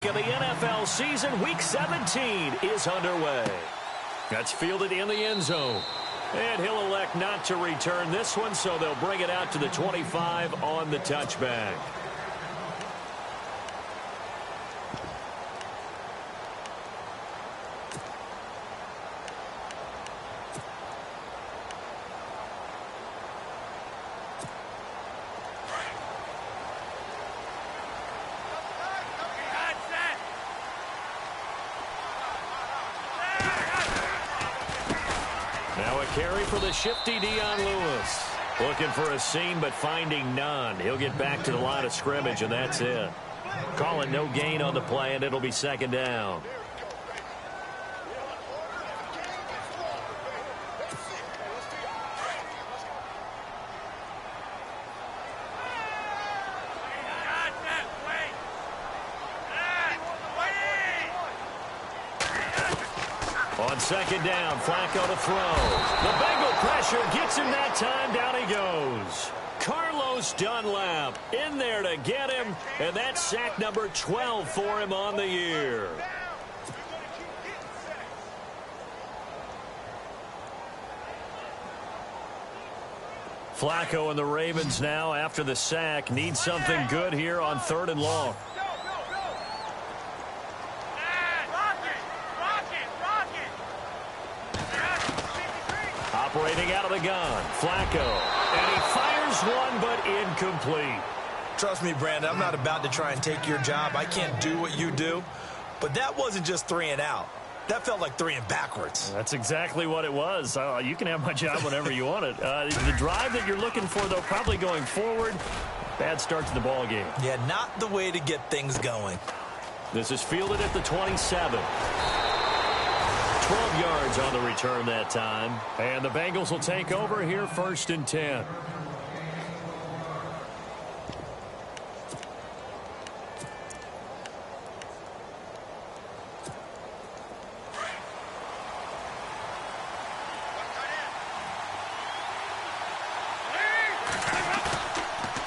of the NFL season. Week 17 is underway. That's fielded in the end zone. And he'll elect not to return this one, so they'll bring it out to the 25 on the touchback. Now a carry for the shifty Dion Lewis. Looking for a seam, but finding none. He'll get back to the line of scrimmage, and that's it. Call it no gain on the play, and it'll be second down. On second down, Flacco to throw. The Bengal pressure gets him that time. Down he goes. Carlos Dunlap in there to get him, and that's sack number 12 for him on the year. Flacco and the Ravens now, after the sack, need something good here on 3rd and long. Operating out of the gun, Flacco, and he fires one, but incomplete. Trust me, Brandon, I'm not about to try and take your job. I can't do what you do, but that wasn't just 3 and out. That felt like 3 and backwards. That's exactly what it was. You can have my job whenever you want it. The drive that you're looking for, though, probably going forward. Bad start to the ball game. Yeah, not the way to get things going. This is fielded at the 27. 12 yards on the return that time. And the Bengals will take over here, 1st and 10.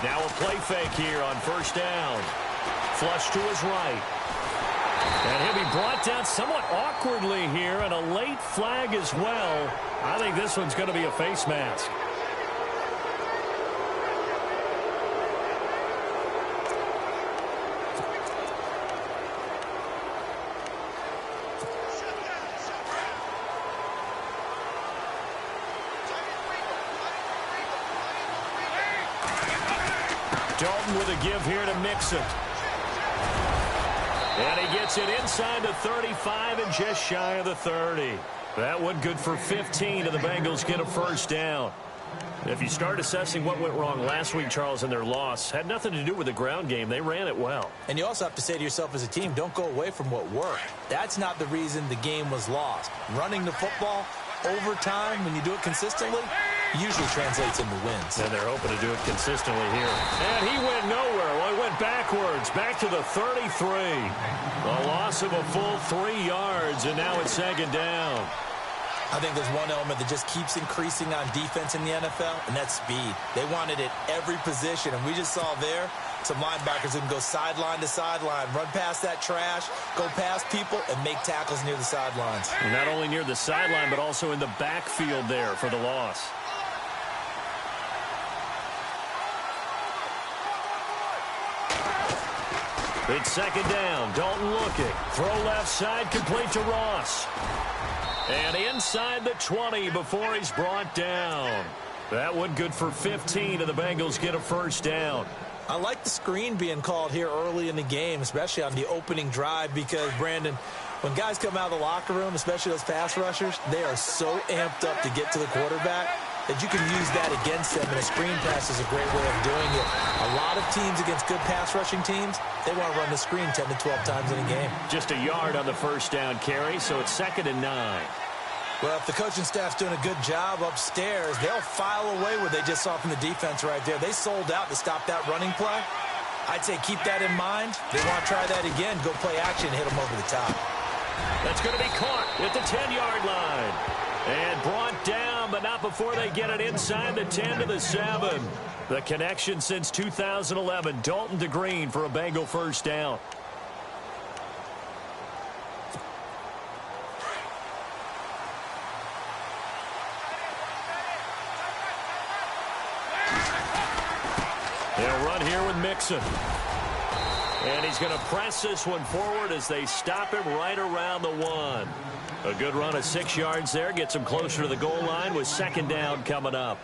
Now a play fake here on 1st down. Flush to his right. And he'll be brought down somewhat awkwardly here, and a late flag as well. I think this one's going to be a face mask. Dalton with a give here to mix it. And he gets it inside the 35 and just shy of the 30. That one good for 15, and the Bengals get a 1st down. If you start assessing what went wrong last week, Charles, in their loss, had nothing to do with the ground game. They ran it well. And you also have to say to yourself as a team, don't go away from what worked. That's not the reason the game was lost. Running the football over time, when you do it consistently, usually translates into wins. And they're hoping to do it consistently here. And he went nowhere. Well, he went backwards, back to the 33. A loss of a full 3 yards, and now it's 2nd down. I think there's one element that just keeps increasing on defense in the NFL, and that's speed. They want it at every position, and we just saw there some linebackers who can go sideline to sideline, run past that trash, go past people, and make tackles near the sidelines. And not only near the sideline, but also in the backfield there for the loss. It's 2nd down. Dalton looking. Throw left side, complete to Ross. And inside the 20 before he's brought down. That one good for 15, and the Bengals get a 1st down. I like the screen being called here early in the game, especially on the opening drive, because, Brandon, when guys come out of the locker room, especially those pass rushers, they are so amped up to get to the quarterback that you can use that against them, and a screen pass is a great way of doing it. A lot of teams against good pass rushing teams, they want to run the screen 10 to 12 times in a game. Just a yard on the 1st down carry, so it's 2nd and 9. Well, if the coaching staff's doing a good job upstairs, they'll file away what they just saw from the defense right there. They sold out to stop that running play. I'd say keep that in mind. They want to try that again, go play action, hit them over the top. That's going to be caught at the 10-yard line. And brought down, but not before they get it inside the 10 to the 7. The connection since 2011, Dalton to Green for a Bengal 1st down. They'll run here with Mixon. And he's going to press this one forward as they stop him right around the 1. A good run of 6 yards there. Gets him closer to the goal line with second down coming up.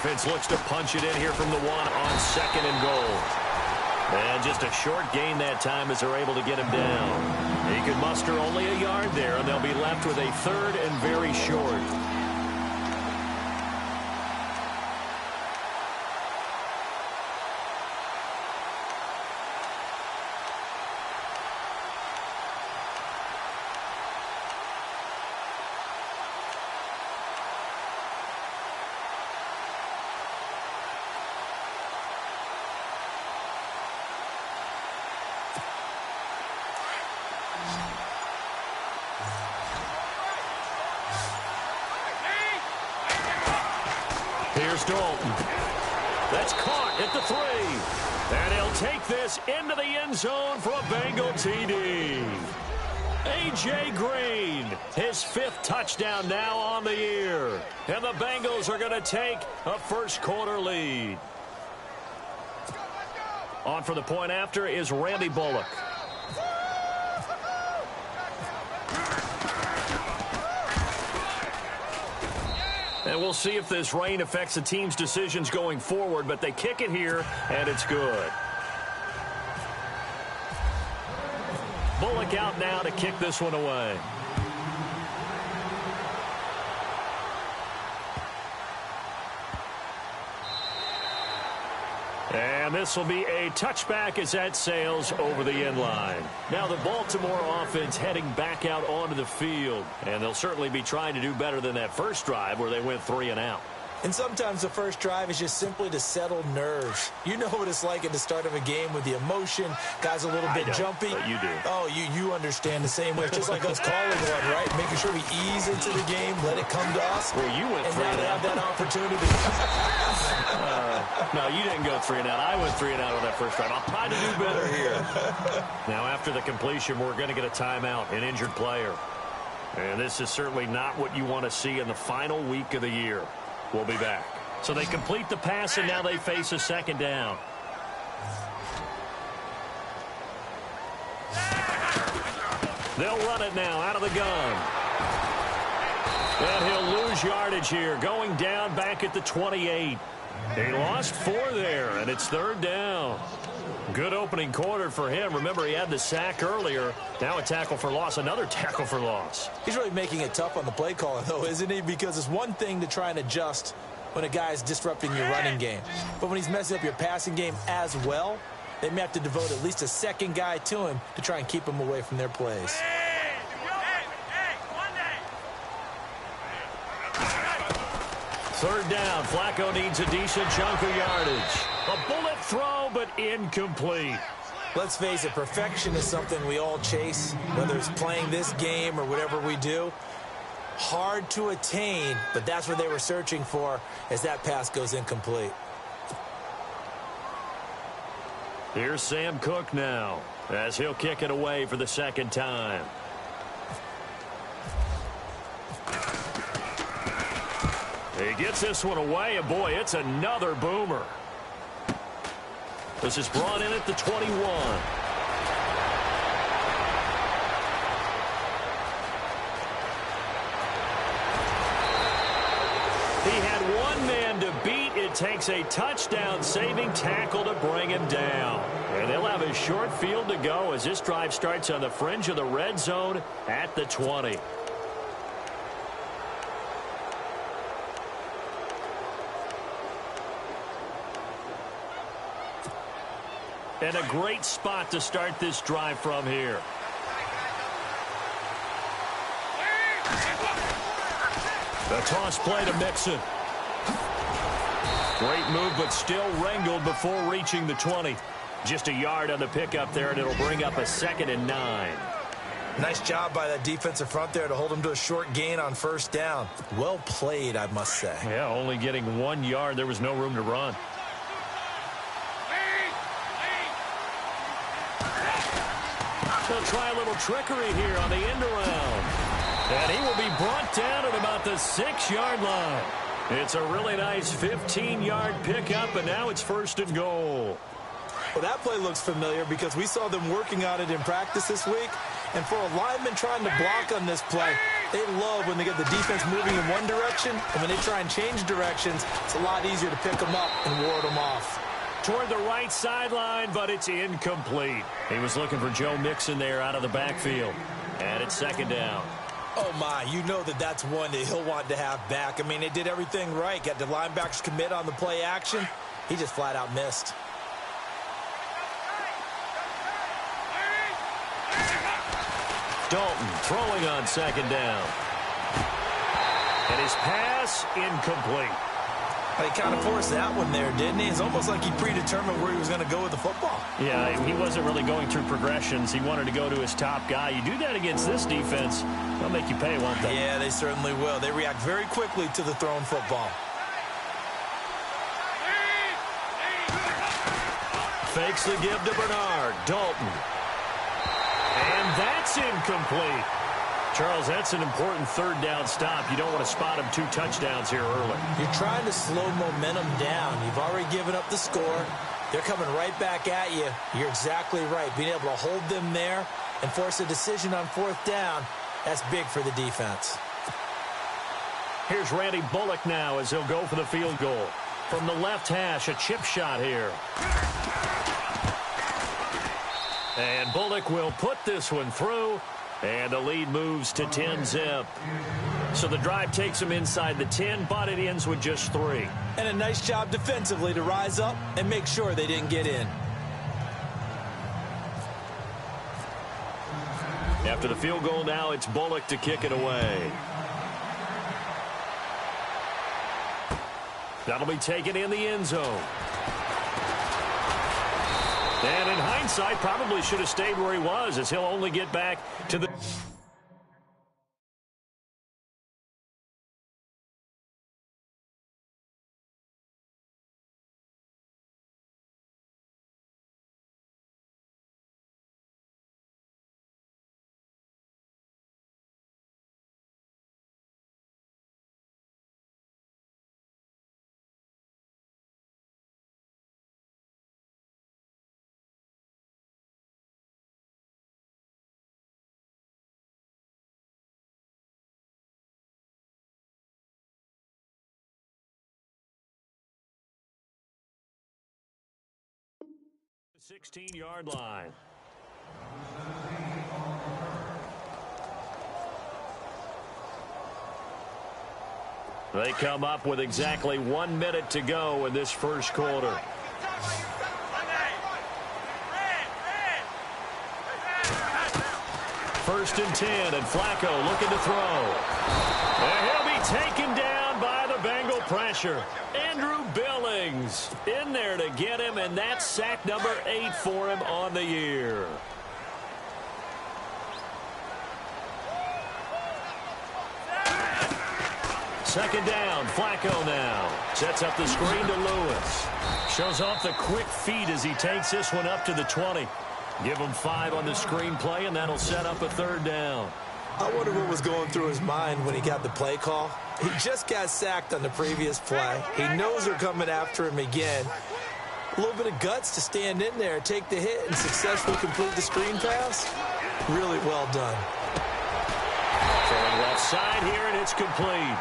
Offense looks to punch it in here from the 1 on second and goal. And just a short gain that time as they're able to get him down. He could muster only a yard there, and they'll be left with a third and very short. Here's Dalton. That's caught at the 3. And he'll take this into the end zone for a Bengal TD. A.J. Green, his 5th touchdown now on the year. And the Bengals are going to take a first-quarter lead. On for the point after is Randy Bullock. And we'll see if this rain affects the team's decisions going forward, but they kick it here, and it's good. Bullock out now to kick this one away. And this will be a touchback as that sails over the end line. Now the Baltimore offense heading back out onto the field. And they'll certainly be trying to do better than that first drive where they went 3 and out. And sometimes the first drive is just simply to settle nerves. You know what it's like at the start of a game with the emotion. Guys a little bit jumpy. But you do. Oh, you understand the same way. It's just like us calling one, right? Making sure we ease into the game, let it come to us. Well, you went 3 and out. And now they have that opportunity. No, you didn't go 3 and out. I went 3 and out on that first drive. I'll try to do better here. Now, after the completion, we're going to get a timeout, an injured player. And this is certainly not what you want to see in the final week of the year. We'll be back. So they complete the pass, and now they face a second down. They'll run it now out of the gun. And he'll lose yardage here, going down back at the 28. He lost 4 there, and it's third down. Good opening quarter for him. Remember, he had the sack earlier. Now a tackle for loss, another tackle for loss. He's really making it tough on the play caller, though, isn't he? Because it's one thing to try and adjust when a guy is disrupting your running game. But when he's messing up your passing game as well, they may have to devote at least a second guy to him to try and keep him away from their plays. Third down. Flacco needs a decent chunk of yardage. A bullet throw, but incomplete. Let's face it, perfection is something we all chase, whether it's playing this game or whatever we do. Hard to attain, but that's what they were searching for as that pass goes incomplete. Here's Sam Cook now as he'll kick it away for the second time. He gets this one away, and boy, it's another boomer. This is brought in at the 21. He had one man to beat. It takes a touchdown-saving tackle to bring him down. And they'll have a short field to go as this drive starts on the fringe of the red zone at the 20. And a great spot to start this drive from here. The toss play to Mixon. Great move, but still wrangled before reaching the 20. Just a yard on the pickup there, and it'll bring up a 2nd and 9. Nice job by that defensive front there to hold him to a short gain on first down. Well played, I must say. Yeah, only getting 1 yard. There was no room to run. They'll try a little trickery here on the end around. And he will be brought down at about the 6-yard line. It's a really nice 15-yard pickup, and now it's 1st and goal. Well, that play looks familiar because we saw them working on it in practice this week. And for a lineman trying to block on this play, they love when they get the defense moving in one direction. And when they try and change directions, it's a lot easier to pick them up and ward them off. Toward the right sideline, but it's incomplete. He was looking for Joe Mixon there out of the backfield. And it's 2nd down. Oh, my, you know that's one that he'll want to have back. I mean, they did everything right. Got the linebackers commit on the play action. He just flat out missed. Dalton throwing on 2nd down. And his pass incomplete. He kind of forced that one there, didn't he? It's almost like he predetermined where he was going to go with the football. Yeah, he wasn't really going through progressions. He wanted to go to his top guy. You do that against this defense, they'll make you pay, won't they? Yeah, they certainly will. They react very quickly to the thrown football. Fakes the give to Bernard. Dalton. And that's incomplete. Charles, that's an important 3rd down stop. You don't want to spot him 2 touchdowns here early. You're trying to slow momentum down. You've already given up the score. They're coming right back at you. You're exactly right. Being able to hold them there and force a decision on 4th down, that's big for the defense. Here's Randy Bullock now as he'll go for the field goal. From the left hash, a chip shot here. And Bullock will put this one through. And the lead moves to 10-zip. So the drive takes them inside the 10, but it ends with just 3. And a nice job defensively to rise up and make sure they didn't get in. After the field goal now, it's Bullock to kick it away. That'll be taken in the end zone. And in hindsight, probably should have stayed where he was, as he'll only get back to the... the 16-yard line. They come up with exactly 1 minute to go in this first quarter. First and 10, and Flacco looking to throw. And he'll be taken down by the Bengal pressure. Andrew Billings in there to get him, and that's sack number 8 for him on the year. Second down, Flacco now. Sets up the screen to Lewis. Shows off the quick feet as he takes this one up to the 20. Give him 5 on the screen play, and that'll set up a 3rd down. I wonder what was going through his mind when he got the play call. He just got sacked on the previous play. He knows they're coming after him again. A little bit of guts to stand in there, take the hit, and successfully complete the screen pass. Really well done. Throwing left side here, and it's complete.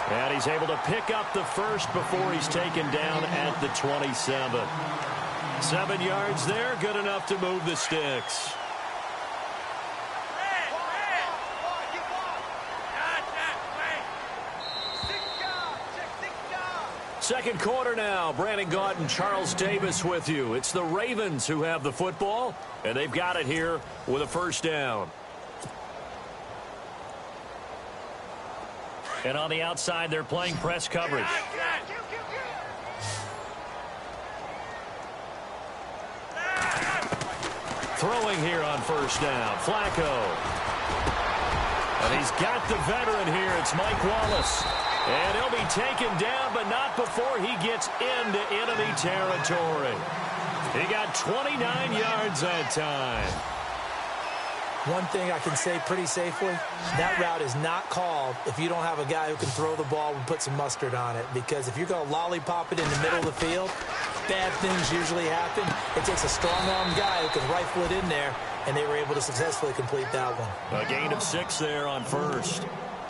And he's able to pick up the first before he's taken down at the 27. 7 yards there, good enough to move the sticks. Second quarter now. Brandon Gaunt and Charles Davis with you. It's the Ravens who have the football, and they've got it here with a first down. And on the outside, they're playing press coverage. Throwing here on first down. Flacco. And he's got the veteran here. It's Mike Wallace. And he'll be taken down, but not before he gets into enemy territory. He got 29 yards that time. One thing I can say pretty safely, that route is not called if you don't have a guy who can throw the ball and put some mustard on it. Because if you're going to lollipop it in the middle of the field, bad things usually happen. It takes a strong-armed guy who can rifle it in there, and they were able to successfully complete that one. A gain of 6 there on first.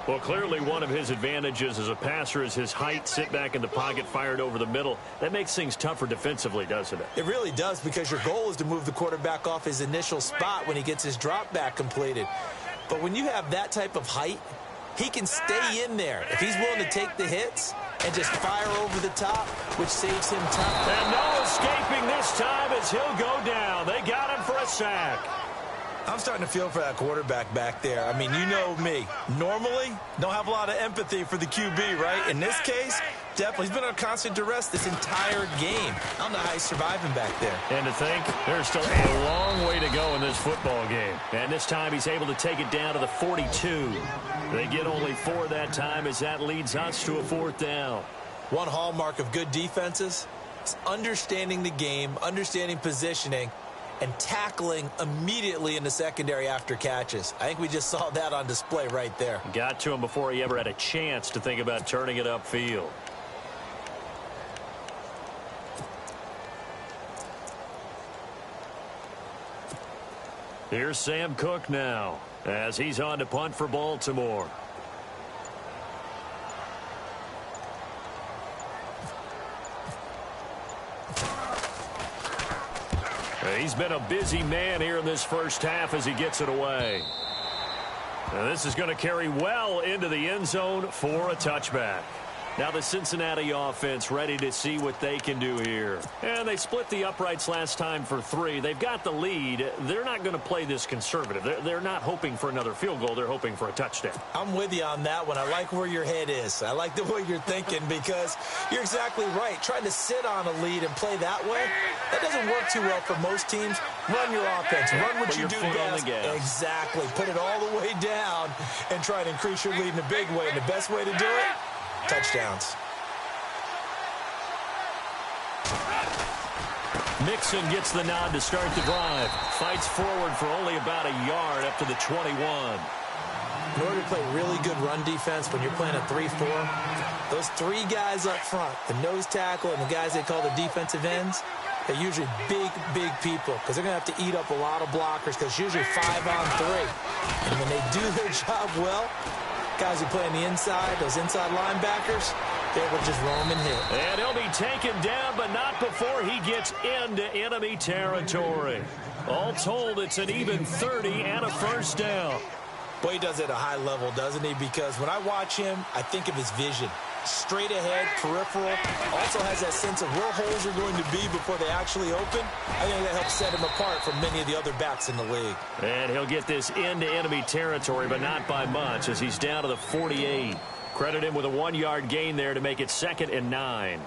Well, clearly one of his advantages as a passer is his height, sit back in the pocket, fired over the middle. That makes things tougher defensively, doesn't it? It really does, because your goal is to move the quarterback off his initial spot when he gets his drop back completed. But when you have that type of height, he can stay in there if he's willing to take the hits and just fire over the top, which saves him time. And no escaping this time as he'll go down. They got him for a sack. I'm starting to feel for that quarterback back there. I mean, you know me. Normally, don't have a lot of empathy for the QB, right? In this case, definitely. He's been under constant duress this entire game. I don't know how he's surviving back there. And to think, there's still a long way to go in this football game. And this time he's able to take it down to the 42. They get only 4 that time as that leads us to a 4th down. One hallmark of good defenses is understanding the game, understanding positioning, and tackling immediately in the secondary after catches. I think we just saw that on display right there. Got to him before he ever had a chance to think about turning it upfield. Here's Sam Cook now as he's on to punt for Baltimore. He's been a busy man here in this first half as he gets it away. And this is going to carry well into the end zone for a touchback. Now the Cincinnati offense ready to see what they can do here. And they split the uprights last time for 3. They've got the lead. They're not going to play this conservative. They're not hoping for another field goal. They're hoping for a touchdown. I'm with you on that one. I like where your head is. I like the way you're thinking, because you're exactly right. Trying to sit on a lead and play that way, that doesn't work too well for most teams. Run your offense. Run what you do best. Exactly. Put it all the way down and try to increase your lead in a big way. And the best way to do it, touchdowns. Mixon gets the nod to start the drive. Fights forward for only about a yard up to the 21. In order to play really good run defense when you're playing a 3-4, those 3 guys up front, the nose tackle and the guys they call the defensive ends, they're usually big people, because they're going to have to eat up a lot of blockers, because it's usually 5 on 3. And when they do their job well, guys who play on the inside, those inside linebackers, they will just roam and hit. And he'll be taken down, but not before he gets into enemy territory. All told, it's an even 30 and a first down. Boy, he does it at a high level, doesn't he? Because when I watch him, I think of his vision. Straight ahead, peripheral. Also has that sense of where holes are going to be before they actually open. I think that helps set him apart from many of the other backs in the league. And he'll get this into enemy territory, but not by much, as he's down to the 48. Credit him with a 1-yard gain there to make it 2nd and 9.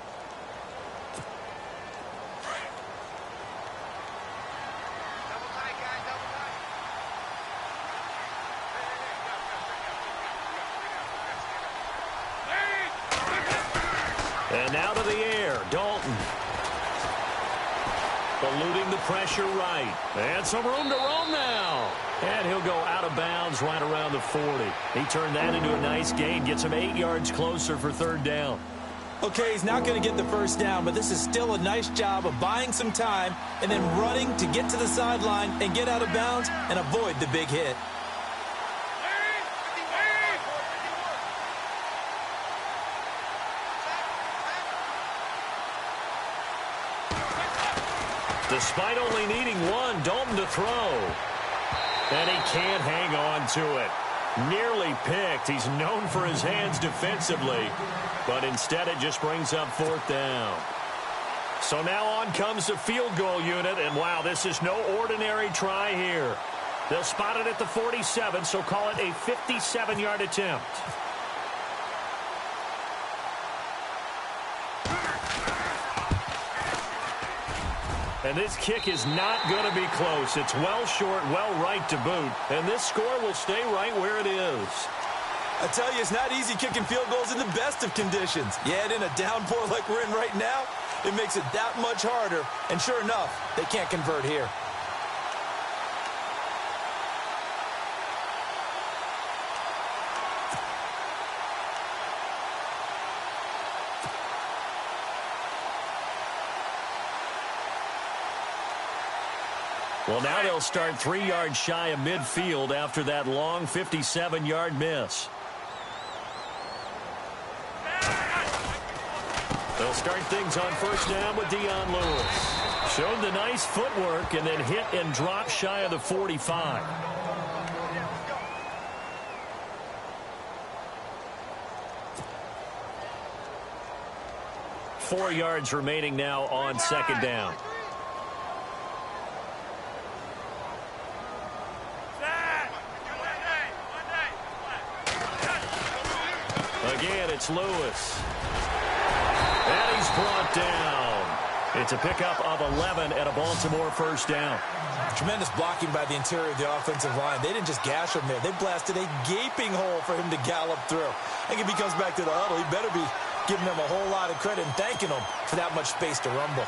And now to the air, Dalton. Eluding the pressure right. And some room to roam now. And he'll go out of bounds right around the 40. He turned that into a nice gain. Gets him 8 yards closer for 3rd down. Okay, he's not going to get the first down, but this is still a nice job of buying some time and then running to get to the sideline and get out of bounds and avoid the big hit. Despite only needing 1, Dalton to throw. And he can't hang on to it. Nearly picked. He's known for his hands defensively, but instead it just brings up 4th down. So now on comes the field goal unit, and wow, this is no ordinary try here. They'll spot it at the 47, so call it a 57-yard attempt. And this kick is not going to be close. It's well short, well right to boot. And this score will stay right where it is. I tell you, it's not easy kicking field goals in the best of conditions. Yet in a downpour like we're in right now, it makes it that much harder. And sure enough, they can't convert here. Well, now they'll start 3 yards shy of midfield after that long 57-yard miss. They'll start things on first down with Dion Lewis. Showed the nice footwork and then hit and drop shy of the 45. Four yards remaining now on second down. Again, it's Lewis. And he's brought down. It's a pickup of 11 and a Baltimore first down. Tremendous blocking by the interior of the offensive line. They didn't just gash him there. They blasted a gaping hole for him to gallop through. I think if he comes back to the huddle, he better be giving them a whole lot of credit and thanking them for that much space to rumble.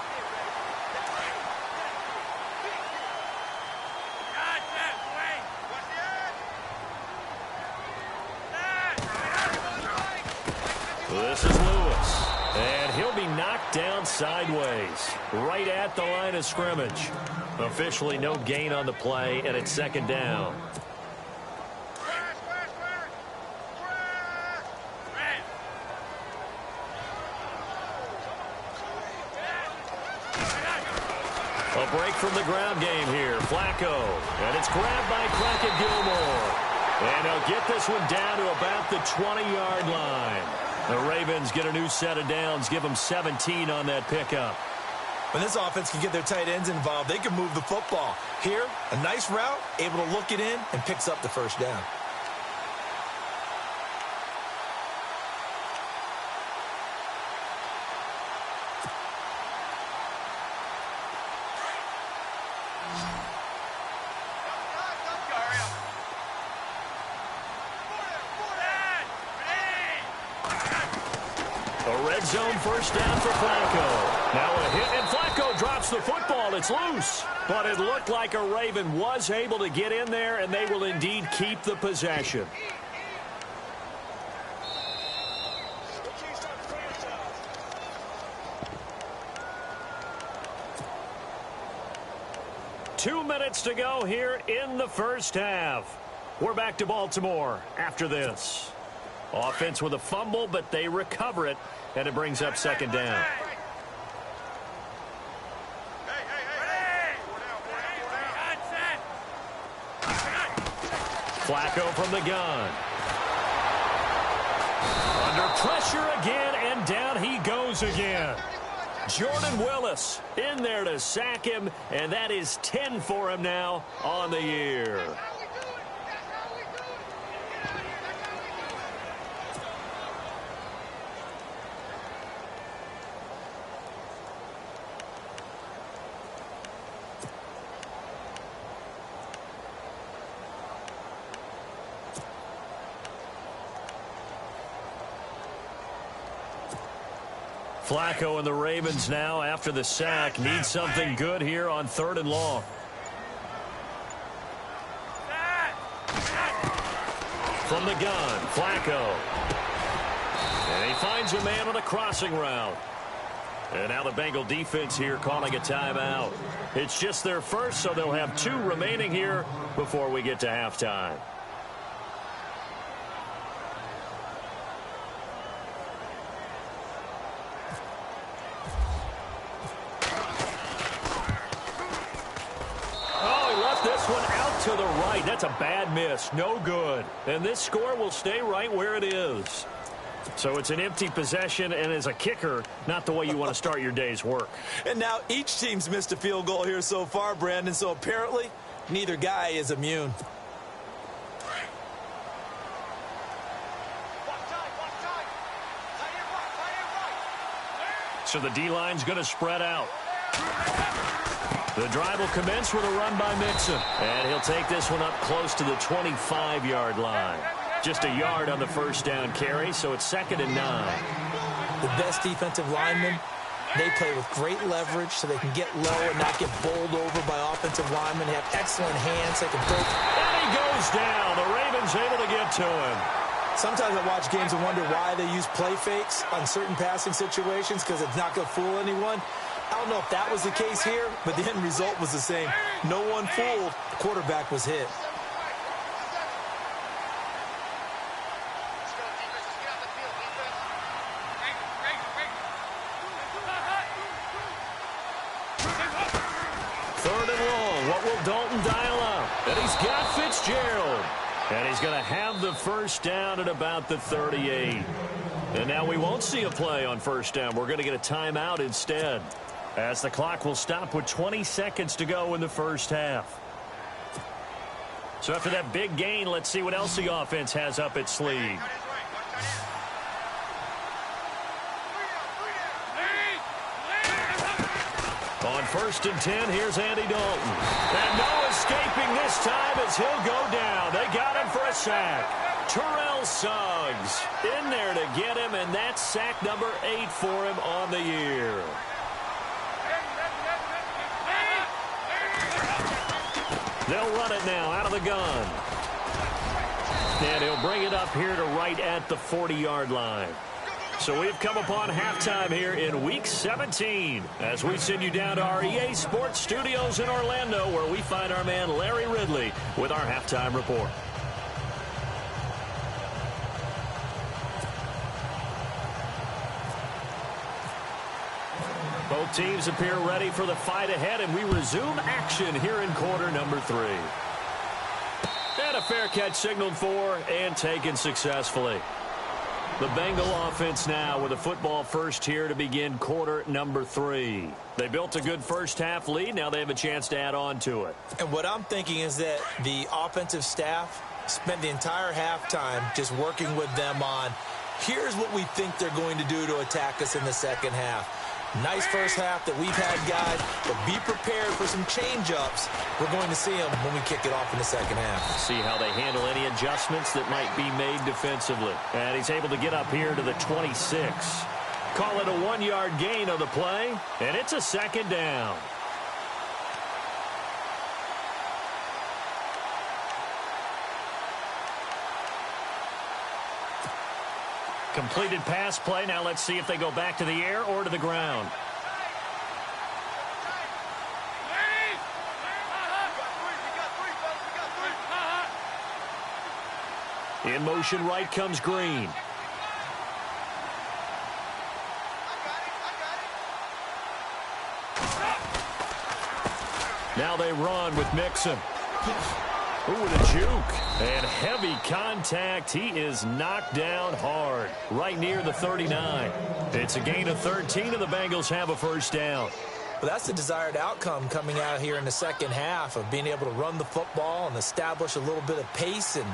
This is Lewis, and he'll be knocked down sideways, right at the line of scrimmage. Officially no gain on the play, and it's second down. A break from the ground game here. Flacco, and it's grabbed by Crockett Gilmore. And he'll get this one down to about the 20-yard line. The Ravens get a new set of downs, give them 17 on that pickup. When this offense can get their tight ends involved, they can move the football. Here, a nice route, able to look it in, and picks up the first down. Zone first down for Flacco. Now a hit, and Flacco drops the football. It's loose. But it looked like a Raven was able to get in there, and they will indeed keep the possession. Two minutes to go here in the first half. We're back to Baltimore after this. Offense with a fumble, but they recover it. And it brings up second down. Flacco from the gun. Under pressure again, and down he goes again. Jordan Willis in there to sack him, and that is 10 for him now on the year. Flacco and the Ravens now, after the sack, need something good here on 3rd and long. From the gun, Flacco. And he finds a man on a crossing route. And now the Bengal defense here calling a timeout. It's just their first, so they'll have 2 remaining here before we get to halftime. To the right. That's a bad miss. No good. And this score will stay right where it is. So it's an empty possession, and as a kicker, not the way you want to start your day's work. And now each team's missed a field goal here so far, Brandon, so apparently neither guy is immune. So the D-line's going to spread out. The drive will commence with a run by Mixon. And he'll take this one up close to the 25-yard line. Just a yard on the first down carry, so it's 2nd and 9. The best defensive linemen, they play with great leverage so they can get low and not get bowled over by offensive linemen. They have excellent hands. They can throw. And he goes down. The Ravens able to get to him. Sometimes I watch games and wonder why they use play fakes on certain passing situations because it's not going to fool anyone. I don't know if that was the case here, but the end result was the same. No one fooled. The quarterback was hit. Third and long. What will Dalton dial up? And he's got Fitzgerald. And he's going to have the first down at about the 38. And now we won't see a play on first down. We're going to get a timeout instead, as the clock will stop with 20 seconds to go in the first half. So after that big gain, let's see what else the offense has up its sleeve. On 1st and 10, here's Andy Dalton. And no escaping this time as he'll go down. They got him for a sack. Terrell Suggs in there to get him, and that's sack number 8 for him on the year. They'll run it now out of the gun. And he'll bring it up here to right at the 40-yard line. So we've come upon halftime here in Week 17 as we send you down to our EA Sports Studios in Orlando, where we find our man Larry Ridley with our halftime report. Both teams appear ready for the fight ahead, and we resume action here in quarter number 3. And a fair catch signaled for and taken successfully. The Bengal offense now with a football first here to begin quarter number 3. They built a good first half lead. Now they have a chance to add on to it. And what I'm thinking is that the offensive staff spent the entire halftime just working with them on, here's what we think they're going to do to attack us in the second half. Nice first half that we've had, guys, but be prepared for some change-ups. We're going to see them when we kick it off in the second half. See how they handle any adjustments that might be made defensively. And he's able to get up here to the 26. Call it a 1-yard gain on the play, and it's a 2nd down. Completed pass play. Now let's see if they go back to the air or to the ground. In motion right comes Green. Now they run with Mixon. Ooh, the juke. And heavy contact. He is knocked down hard, right near the 39. It's a gain of 13, and the Bengals have a first down. Well, that's the desired outcome coming out here in the second half of being able to run the football and establish a little bit of pace and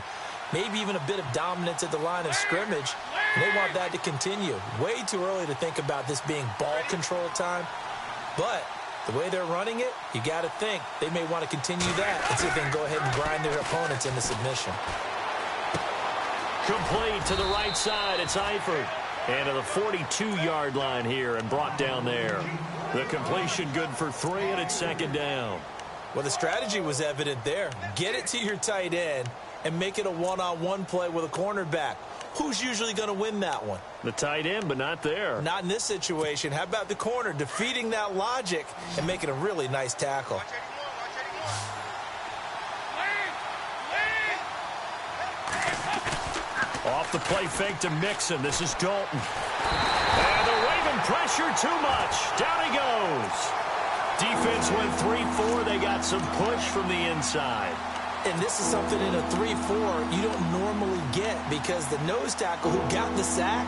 maybe even a bit of dominance at the line of scrimmage. And they want that to continue. Way too early to think about this being ball control time, but the way they're running it, you got to think they may want to continue that and see if they can go ahead and grind their opponents into submission. Complete to the right side. It's Eifert. And to the 42-yard line here and brought down there. The completion good for 3, and it's 2nd down. Well, the strategy was evident there. Get it to your tight end and make it a one-on-one play with a cornerback. Who's usually going to win that one? The tight end, but not there. Not in this situation. How about the corner defeating that logic and making a really nice tackle? Off the play fake to Mixon. This is Dalton. And the Raven pressure too much. Down he goes. Defense went 3-4. They got some push from the inside. And this is something in a 3-4 you don't normally get because the nose tackle who got the sack,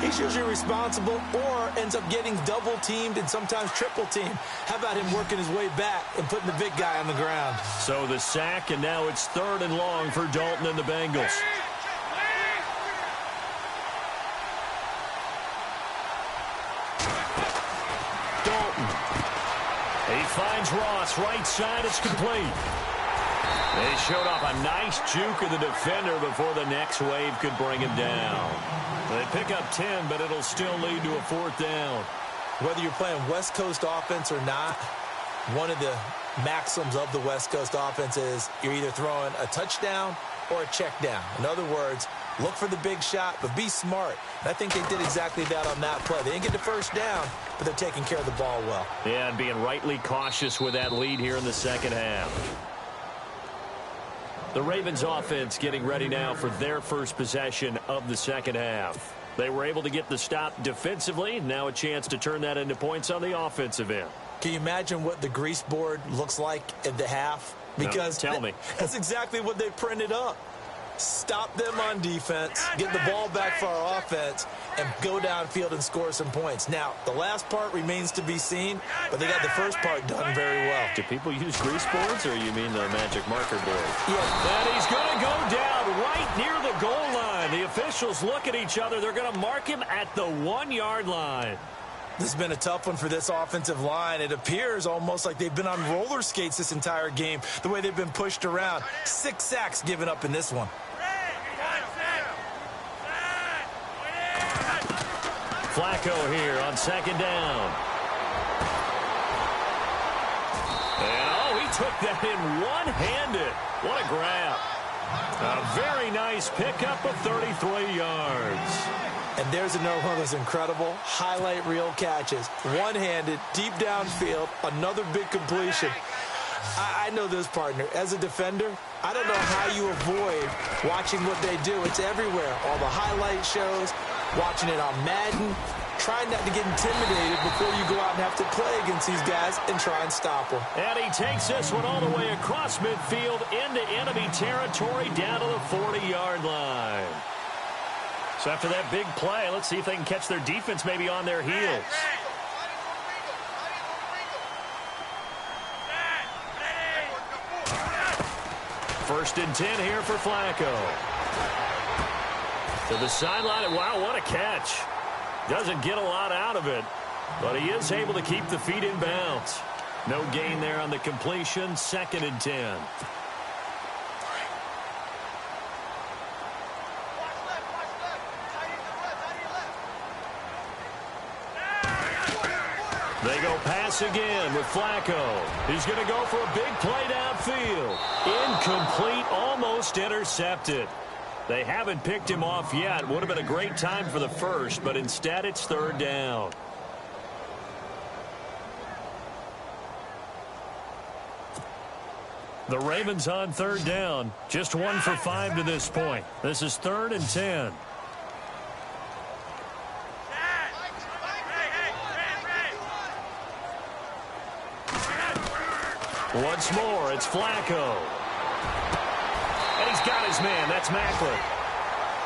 he's usually responsible or ends up getting double-teamed and sometimes triple-teamed. How about him working his way back and putting the big guy on the ground? So the sack, and now it's 3rd and long for Dalton and the Bengals. Dalton. He finds Ross, right side, it's complete. They showed off a nice juke of the defender before the next wave could bring him down. They pick up 10, but it'll still lead to a 4th down. Whether you're playing West Coast offense or not, one of the maxims of the West Coast offense is you're either throwing a touchdown or a check down. In other words, look for the big shot, but be smart. And I think they did exactly that on that play. They didn't get the first down, but they're taking care of the ball well. Yeah, and being rightly cautious with that lead here in the second half. The Ravens offense getting ready now for their first possession of the second half. They were able to get the stop defensively. Now a chance to turn that into points on the offensive end. Can you imagine what the grease board looks like at the half? Because no, tell me. That's exactly what they printed up. Stop them on defense, get the ball back for our offense, and go downfield and score some points. Now, the last part remains to be seen, but they got the first part done very well. Do people use grease boards, or you mean the magic marker board? Yeah. And he's going to go down right near the goal line. The officials look at each other. They're going to mark him at the 1-yard line. This has been a tough one for this offensive line. It appears almost like they've been on roller skates this entire game, the way they've been pushed around. 6 sacks given up in this one. Flacco here on 2nd down. And, he took that in one-handed. What a grab. A very nice pickup of 33 yards. And there's another one of those incredible highlight reel catches. One-handed, deep downfield, another big completion. I know this, partner. As a defender, I don't know how you avoid watching what they do. It's everywhere. All the highlight shows, watching it on Madden, trying not to get intimidated before you go out and have to play against these guys and try and stop them. And he takes this one all the way across midfield into enemy territory down to the 40-yard line. So after that big play, let's see if they can catch their defense maybe on their heels. First and 10 here for Flacco. To the sideline. Wow, what a catch. Doesn't get a lot out of it, but he is able to keep the feet in bounds. No gain there on the completion. 2nd and 10. They go pass again with Flacco. He's going to go for a big play downfield. Incomplete, almost intercepted. They haven't picked him off yet. Would have been a great time for the first, but instead it's 3rd down. The Ravens on 3rd down. Just 1 for 5 to this point. This is 3rd and 10. Once more, it's Flacco. And he's got his man. That's Macklin.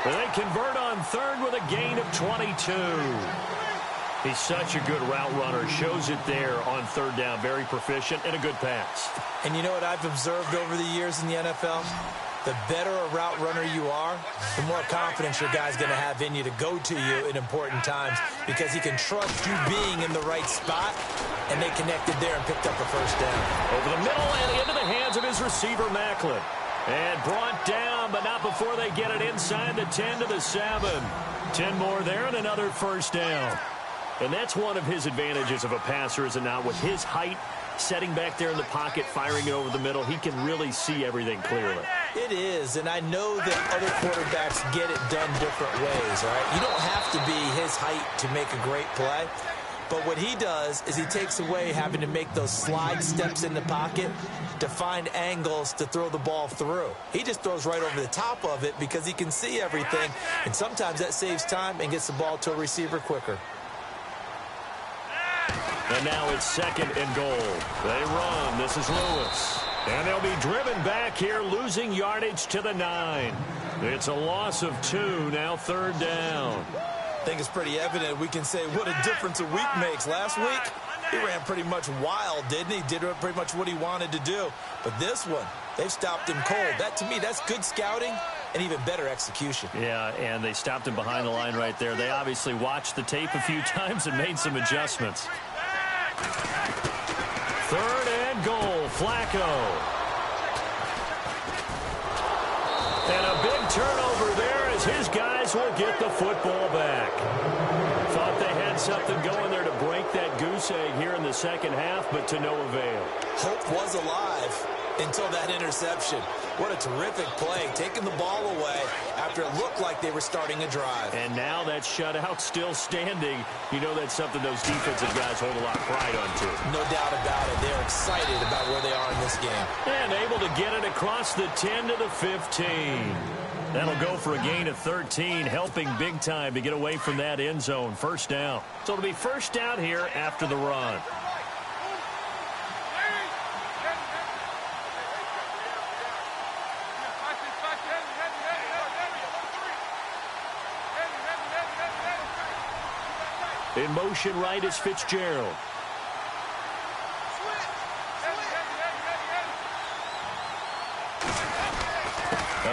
They convert on 3rd with a gain of 22. He's such a good route runner. Shows it there on 3rd down. Very proficient and a good pass. And you know what I've observed over the years in the NFL? The better a route runner you are, the more confidence your guy's going to have in you to go to you in important times because he can trust you being in the right spot, and they connected there and picked up a first down. Over the middle and into the hands of his receiver, Macklin. And brought down, but not before they get it inside the 10 to the 7. 10 more there and another first down. And that's one of his advantages of a passer, is it not? With his height, setting back there in the pocket, firing it over the middle, he can really see everything clearly. It is, and I know that other quarterbacks get it done different ways, all right? You don't have to be his height to make a great play. But what he does is he takes away having to make those slide steps in the pocket to find angles to throw the ball through. He just throws right over the top of it because he can see everything, and sometimes that saves time and gets the ball to a receiver quicker. And now it's 2nd and goal. They run. This is Lewis. And they'll be driven back here, losing yardage to the 9. It's a loss of 2, now 3rd down. I think it's pretty evident. We can say what a difference a week makes. Last week, he ran pretty much wild, didn't he? Did pretty much what he wanted to do. But this one, they've stopped him cold. That, to me, that's good scouting and even better execution. Yeah, and they stopped him behind the line right there. They obviously watched the tape a few times and made some adjustments. Third and goal, Flacco. And a big turnover there as his guys will get the football back. Thought they had something going there to break that goose egg here in the second half, but to no avail. Hope was alive until that interception. What a terrific play, taking the ball away after it looked like they were starting a drive. And now that shutout still standing. You know that's something those defensive guys hold a lot of pride on, too. No doubt about it. They're excited about where they are in this game. And able to get it across the 10 to the 15. That'll go for a gain of 13, helping big time to get away from that end zone. First down. So it'll be first down here after the run. In motion right is Fitzgerald.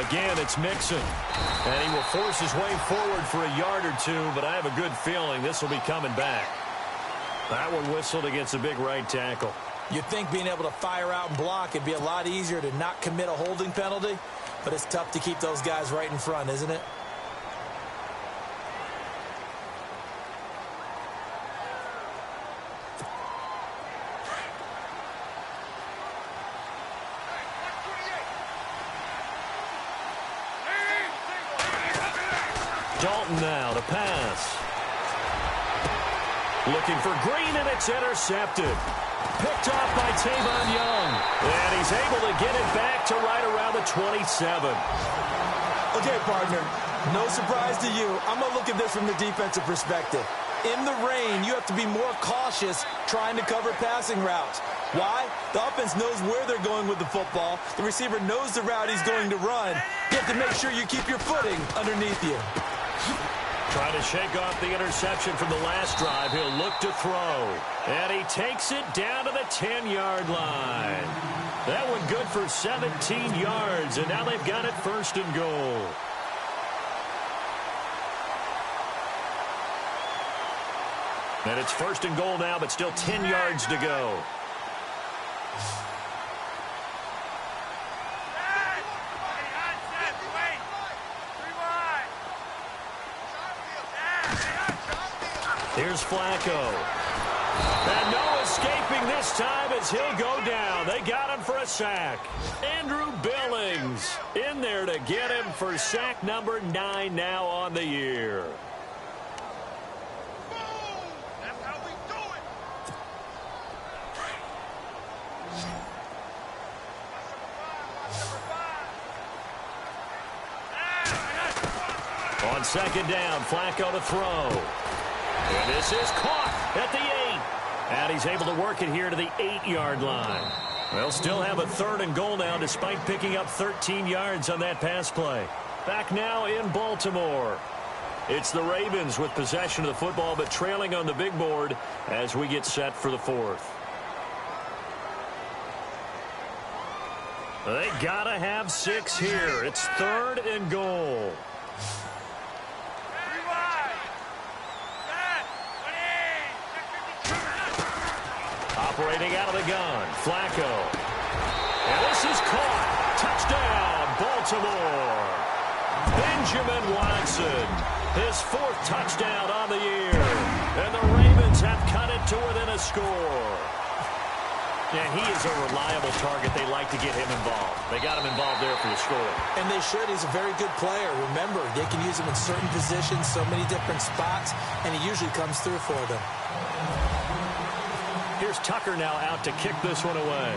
Again, it's Mixon. And he will force his way forward for a yard or two, but I have a good feeling this will be coming back. That one whistled against a big right tackle. You'd think being able to fire out and block it'd be a lot easier to not commit a holding penalty, but it's tough to keep those guys right in front, isn't it? Dalton now to pass. Looking for Green, and it's intercepted. Picked off by Tavon Young. And he's able to get it back to right around the 27. Okay, partner, no surprise to you. I'm going to look at this from the defensive perspective. In the rain, you have to be more cautious trying to cover passing routes. Why? The offense knows where they're going with the football. The receiver knows the route he's going to run. You have to make sure you keep your footing underneath you. Trying to shake off the interception from the last drive. He'll look to throw. And he takes it down to the 10-yard line. That one good for 17 yards, and now they've got it first and goal. And it's first and goal now, but still 10 yards to go. Here's Flacco. And no escaping this time as he'll go down. They got him for a sack. Andrew Billings in there to get him for sack number 9 now on the year. That's how we do it. On second down, Flacco to throw. And this is caught at the 8. And he's able to work it here to the 8-yard line. They'll still have a third and goal now despite picking up 13 yards on that pass play. Back now in Baltimore. It's the Ravens with possession of the football but trailing on the big board as we get set for the fourth. They gotta have 6 here. It's third and goal. Operating out of the gun, Flacco. And this is caught. Touchdown, Baltimore. Benjamin Watson, his 4th touchdown on the year. And the Ravens have cut it to within a score. Yeah, he is a reliable target. They like to get him involved. They got him involved there for the score. And they should. He's a very good player. Remember, they can use him in certain positions, so many different spots, and he usually comes through for them. Here's Tucker now out to kick this one away.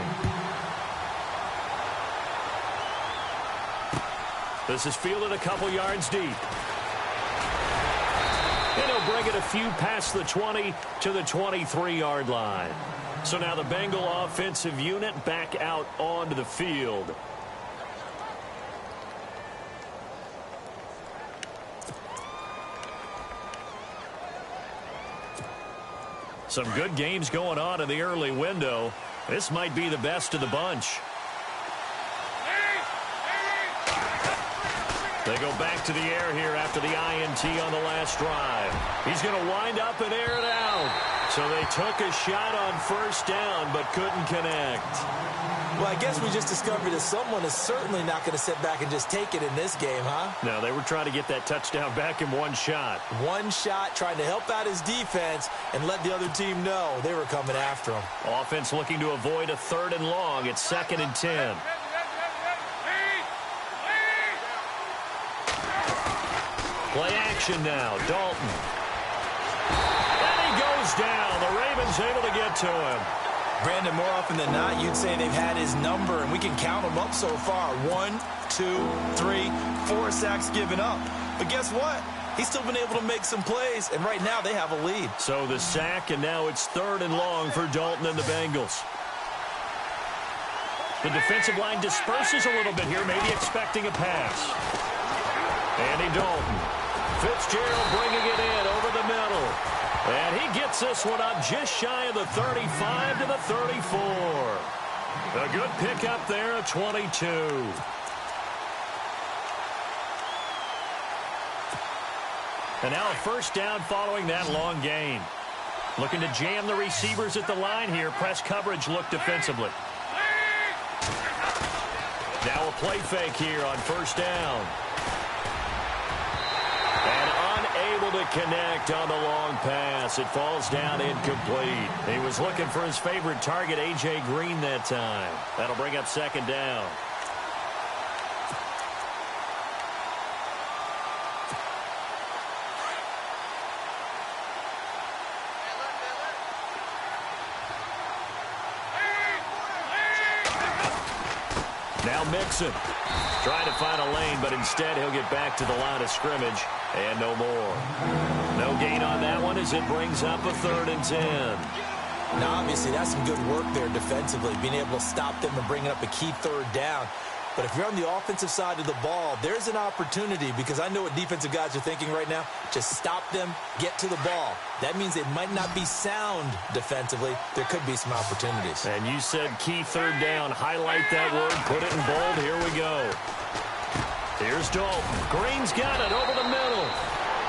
This is fielded a couple yards deep. And he'll bring it a few past the 20 to the 23-yard line. So now the Bengal offensive unit back out onto the field. Some good games going on in the early window. This might be the best of the bunch. They go back to the air here after the INT on the last drive. He's going to wind up and air it out. So they took a shot on first down but couldn't connect. Well, I guess we just discovered that someone is certainly not going to sit back and just take it in this game, huh? No, they were trying to get that touchdown back in one shot. One shot, trying to help out his defense and let the other team know they were coming after him. Offense looking to avoid a 3rd and long. It's 2nd and 10. Play action now. Dalton. And he goes down. The Ravens able to get to him. Brandon, more often than not, you'd say they've had his number, and we can count them up so far. 1, 2, 3, 4 sacks given up. But guess what? He's still been able to make some plays, and right now they have a lead. So the sack, and now it's 3rd and long for Dalton and the Bengals. The defensive line disperses a little bit here, maybe expecting a pass. Andy Dalton. Fitzgerald bringing it in over the middle. And he gets this one up just shy of the 35 to the 34. A good pickup there at 22. And now a first down following that long gain. Looking to jam the receivers at the line here. Press coverage look defensively. Now a play fake here on first down. And unable to connect on the long pass. It falls down incomplete. He was looking for his favorite target, A.J. Green, that time. That'll bring up 2nd down. Now Mixon. Trying to find a lane, but instead he'll get back to the line of scrimmage. And no more. No gain on that one as it brings up a 3rd and 10. Now, obviously, that's some good work there defensively, being able to stop them and bringing up a key 3rd down. But if you're on the offensive side of the ball, there's an opportunity, because I know what defensive guys are thinking right now. Just stop them, get to the ball. That means they might not be sound defensively. There could be some opportunities. And you said key 3rd down. Highlight that word. Put it in bold. Here we go. Here's Dalton. Green's got it over the middle.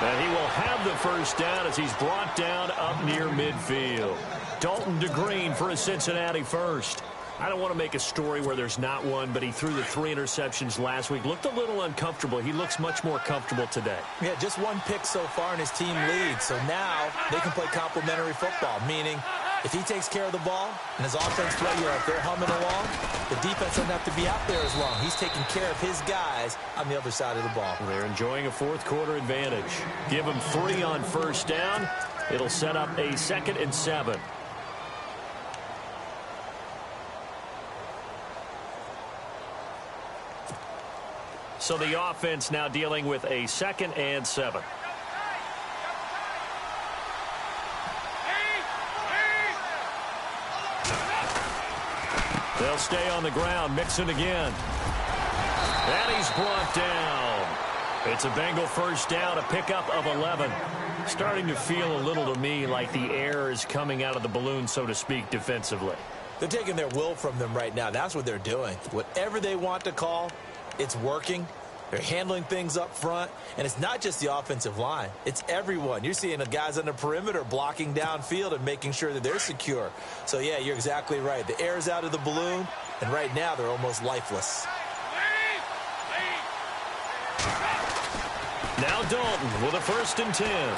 And he will have the first down as he's brought down up near midfield. Dalton to Green for a Cincinnati first. I don't want to make a story where there's not one, but he threw the 3 interceptions last week. Looked a little uncomfortable. He looks much more comfortable today. Yeah, just 1 pick so far and his team leads. So now they can play complementary football, meaning if he takes care of the ball and his offense play, if they're humming along, the defense doesn't have to be out there as long. He's taking care of his guys on the other side of the ball. They're enjoying a 4th quarter advantage. Give them 3 on first down. It'll set up a 2nd and 7. So the offense now dealing with a 2nd and 7. They'll stay on the ground. Mixon again. And he's brought down. It's a Bengal first down, a pickup of 11. Starting to feel a little to me like the air is coming out of the balloon, so to speak, defensively. They're taking their will from them right now. That's what they're doing. Whatever they want to call, it's working. They're handling things up front, and it's not just the offensive line. It's everyone. You're seeing the guys on the perimeter blocking downfield and making sure that they're secure. So, yeah, you're exactly right. The air's out of the balloon, and right now they're almost lifeless. Now Dalton with a 1st and 10.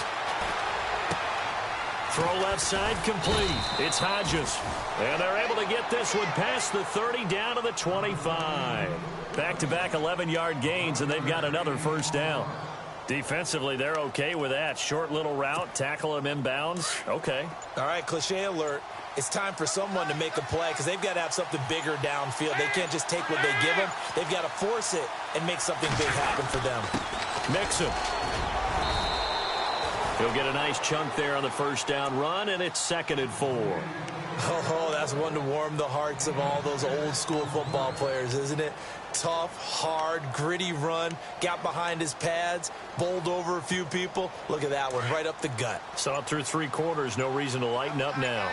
Throw left side complete. It's Hodges. And they're able to get this one past the 30 down to the 25. Back-to-back 11-yard gains, and they've got another first down. Defensively, they're okay with that. Short little route, tackle him inbounds. Okay. All right, cliche alert. It's time for someone to make a play because they've got to have something bigger downfield. They can't just take what they give them. They've got to force it and make something big happen for them. Mixon. He'll get a nice chunk there on the first down run, and it's 2nd and 4. Oh, that's one to warm the hearts of all those old-school football players, isn't it? Tough, hard, gritty run. Got behind his pads, bowled over a few people. Look at that one, right up the gut. Saw it through 3 quarters. No reason to lighten up now.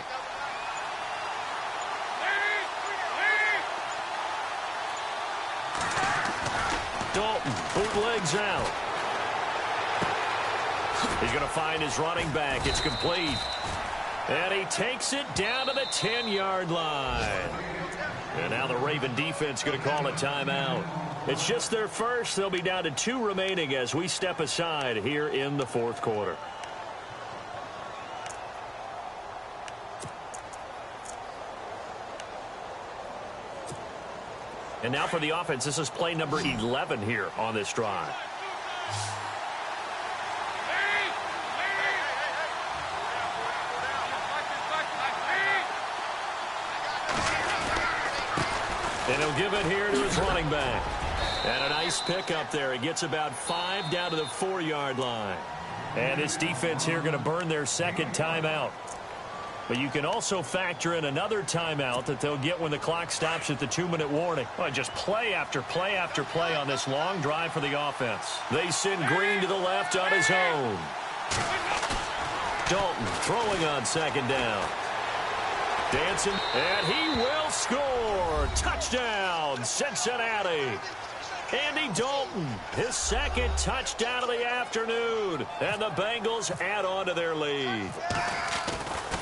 Dalton bootlegs out. He's going to find his running back. It's complete. And he takes it down to the 10-yard line. And now the Raven defense going to call a timeout. It's just their first. They'll be down to 2 remaining as we step aside here in the fourth quarter. And now for the offense, this is play number 11 here on this drive. And he'll give it here to his running back. And a nice pickup there. He gets about 5 down to the 4-yard line. And this defense here going to burn their second timeout. But you can also factor in another timeout that they'll get when the clock stops at the 2-minute warning. Oh, just play after play after play on this long drive for the offense. They send Green to the left on his own. Dalton throwing on second down. Dancing, and he will score. Touchdown, Cincinnati. Andy Dalton, his second touchdown of the afternoon. And the Bengals add on to their lead.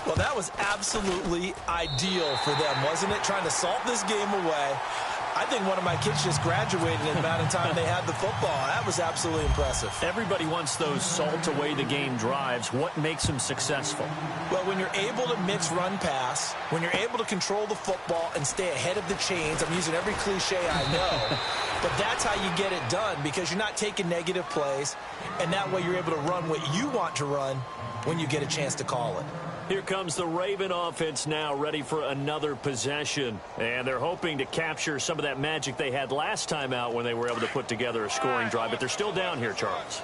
Well, that was absolutely ideal for them, wasn't it? Trying to salt this game away. I think one of my kids just graduated in the amount of time they had the football. That was absolutely impressive. Everybody wants those salt-away-the-game drives. What makes them successful? Well, when you're able to mix run-pass, when you're able to control the football and stay ahead of the chains, I'm using every cliche I know, but that's how you get it done because you're not taking negative plays, and that way you're able to run what you want to run when you get a chance to call it. Here comes the Raven offense now, ready for another possession. And they're hoping to capture some of that magic they had last time out when they were able to put together a scoring drive. But they're still down here, Charles.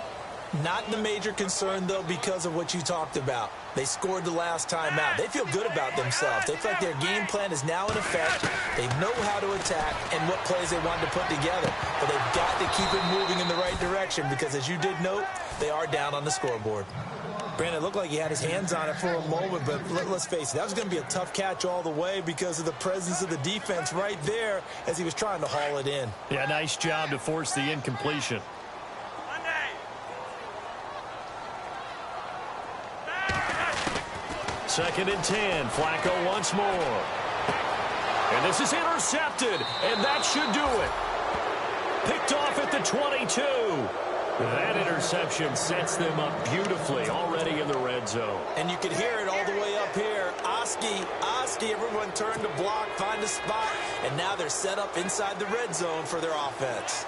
Not the major concern, though, because of what you talked about. They scored the last time out. They feel good about themselves. They feel like their game plan is now in effect. They know how to attack and what plays they want to put together. But they've got to keep it moving in the right direction because, as you did note, they are down on the scoreboard. Brandon, it looked like he had his hands on it for a moment, but let's face it, that was going to be a tough catch all the way because of the presence of the defense right there as he was trying to haul it in. Yeah, nice job to force the incompletion. Second and 10. Flacco once more. And this is intercepted, and that should do it. Picked off at the 22. That interception sets them up beautifully already in the red zone. And you could hear it all the way up here. Oski, everyone turned to block, find a spot, and now they're set up inside the red zone for their offense.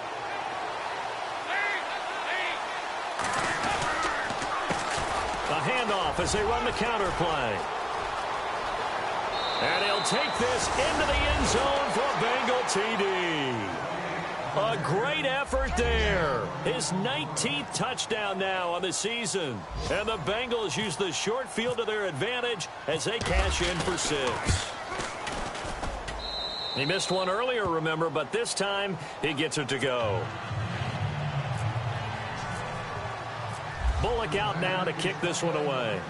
A handoff as they run the counter play. And he'll take this into the end zone for a Bengal TD. A great effort there. His 19th touchdown now on the season. And the Bengals use the short field to their advantage as they cash in for 6. He missed one earlier, remember, but this time he gets it to go. Bullock out now to kick this one away.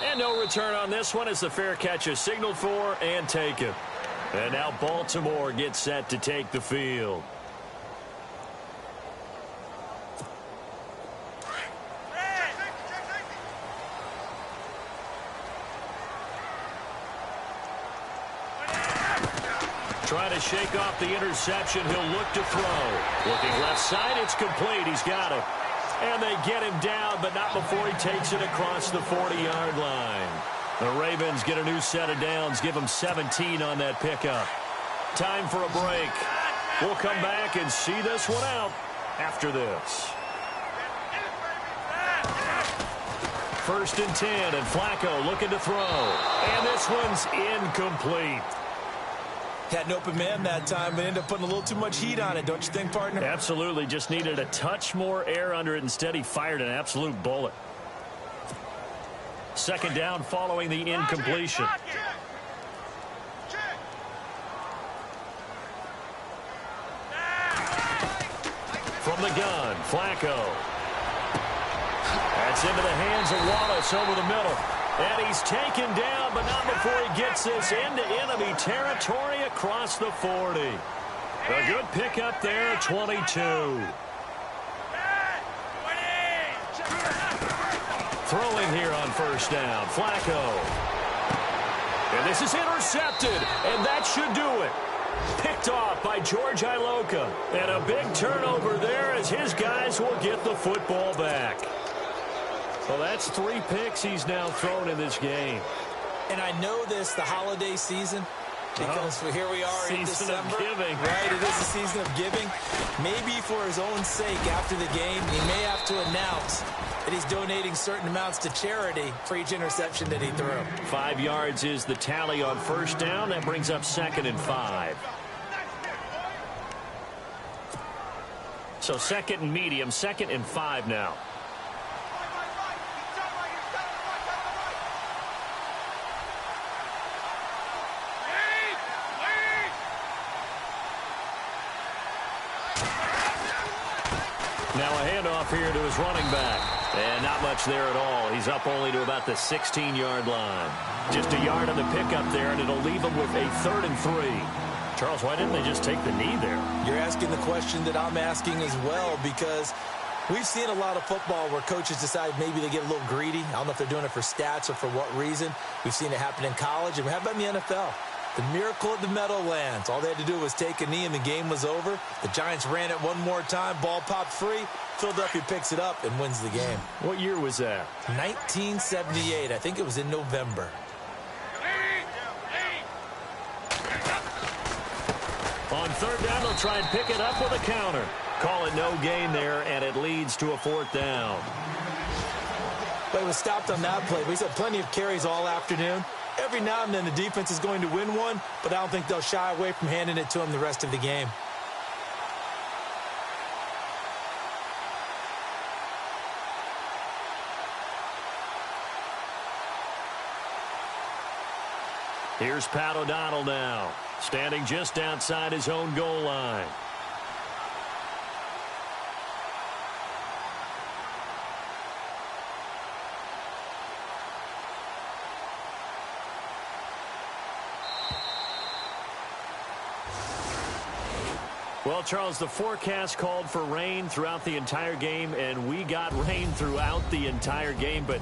And no return on this one as the fair catch is signaled for and taken. And now Baltimore gets set to take the field. Trying to shake off the interception. He'll look to throw. Looking left side. It's complete. He's got it. And they get him down, but not before he takes it across the 40-yard line. The Ravens get a new set of downs. Give them 17 on that pickup. Time for a break. We'll come back and see this one out after this. First and 10, and Flacco looking to throw. And this one's incomplete. Had an open man that time, but ended up putting a little too much heat on it, don't you think, partner? Absolutely. Just needed a touch more air under it. Instead, he fired an absolute bullet. Second down following the incompletion. From the gun, Flacco. That's into the hands of Wallace over the middle. And he's taken down, but not before he gets this into enemy territory across the 40. A good pickup there, 22. Throw in here on first down. Flacco. And this is intercepted, and that should do it. Picked off by George Iloka. And a big turnover there as his guys will get the football back. Well, that's 3 picks he's now thrown in this game. And I know this, the holiday season, because here we are in December. Season of giving. Right, it is a season of giving. Maybe for his own sake after the game, he may have to announce that he's donating certain amounts to charity for each interception that he threw. 5 yards is the tally on first down. That brings up 2nd and 5. So 2nd and medium, 2nd and 5 now. Now a handoff here to his running back. And not much there at all. He's up only to about the 16-yard line. Just a yard on the pickup there, and it'll leave him with a 3rd and 3. Charles, why didn't they just take the knee there? You're asking the question that I'm asking as well, because we've seen a lot of football where coaches decide maybe they get a little greedy. I don't know if they're doing it for stats or for what reason. We've seen it happen in college, and how about in the NFL? The miracle of the Meadowlands. All they had to do was take a knee and the game was over. The Giants ran it one more time. Ball popped free. Philadelphia picks it up and wins the game. What year was that? 1978. I think it was in November. On 3rd down, they'll try and pick it up with a counter. Call it no gain there, and it leads to a 4th down. But it was stopped on that play. We've had plenty of carries all afternoon. Every now and then the defense is going to win one, but I don't think they'll shy away from handing it to him the rest of the game. Here's Pat O'Donnell now, standing just outside his own goal line. Well, Charles, the forecast called for rain throughout the entire game, and we got rain throughout the entire game. But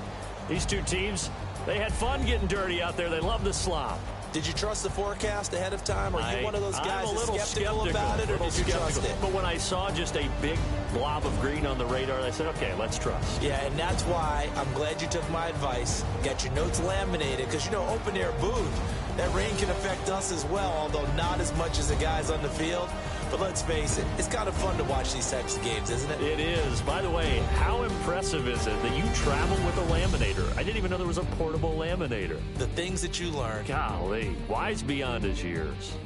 these two teams, they had fun getting dirty out there. They love the slop. Did you trust the forecast ahead of time? Are you one of those guys that's skeptical about it, or did you trust it? But when I saw just a big blob of green on the radar, I said, okay, let's trust. Yeah, and that's why I'm glad you took my advice. Get your notes laminated, because, you know, open-air booth, that rain can affect us as well, although not as much as the guys on the field. But let's face it, it's kind of fun to watch these types of games, isn't it? It is. By the way, how impressive is it that you travel with a laminator? I didn't even know there was a portable laminator. The things that you learn. Golly, wise beyond his years.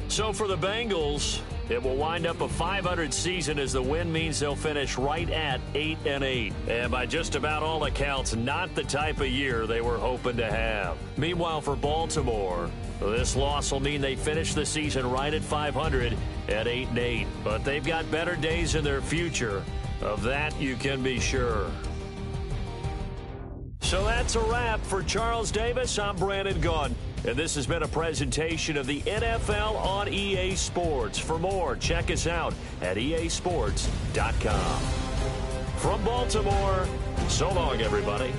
So for the Bengals, it will wind up a .500 season as the win means they'll finish right at 8-8. And by just about all accounts, not the type of year they were hoping to have. Meanwhile, for Baltimore, this loss will mean they finish the season right at .500 at 8-8. But they've got better days in their future. Of that, you can be sure. So that's a wrap for Charles Davis. I'm Brandon Gaudin. And this has been a presentation of the NFL on EA Sports. For more, check us out at easports.com. From Baltimore, so long, everybody.